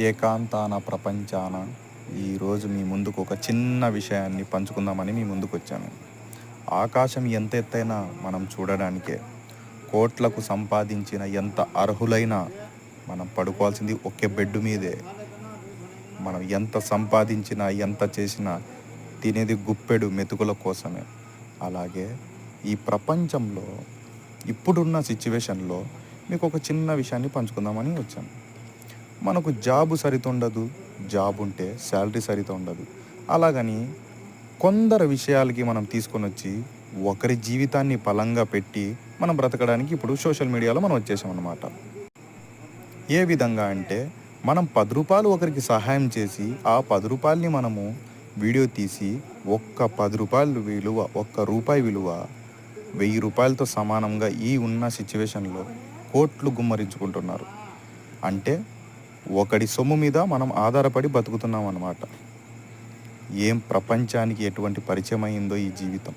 ఏకాంతాన ప్రపంచాన ఈరోజు మీ ముందుకు ఒక చిన్న విషయాన్ని పంచుకుందామని మీ ముందుకు వచ్చాను. ఆకాశం ఎంత ఎత్తైనా మనం చూడడానికే, కోట్లకు సంపాదించిన ఎంత అర్హులైనా మనం పడుకోవాల్సింది ఒకే బెడ్ మీదే. మనం ఎంత సంపాదించినా ఎంత చేసినా తినేది గుప్పెడు మెతుకుల కోసమే. అలాగే ఈ ప్రపంచంలో ఇప్పుడున్న సిచ్యువేషన్లో మీకు ఒక చిన్న విషయాన్ని పంచుకుందామని వచ్చాను. మనకు జాబు సరితుండదు, జాబ్ ఉంటే శాలరీ సరిత ఉండదు. అలాగని కొందరు విషయాలకి మనం తీసుకొని వచ్చి ఒకరి జీవితాన్ని పలంగా పెట్టి మనం బ్రతకడానికి ఇప్పుడు సోషల్ మీడియాలో మనం వచ్చేసాం అన్నమాట. ఏ విధంగా అంటే మనం 10 రూపాయలు ఒకరికి సహాయం చేసి ఆ 10 రూపాయలని మనము వీడియో తీసి ఒక్క 10 రూపాయలు విలువ, ఒక్క రూపాయి విలువ 1000 రూపాయలతో సమానంగా ఈ ఉన్న సిచ్యువేషన్లో కోట్లు గుమ్మరించుకుంటున్నారు. అంటే ఒకడి సొమ్ము మీద మనం ఆధారపడి బతుకుతున్నాం అన్నమాట. ఏం ప్రపంచానికి ఎటువంటి పరిచయం అయిందో ఈ జీవితం.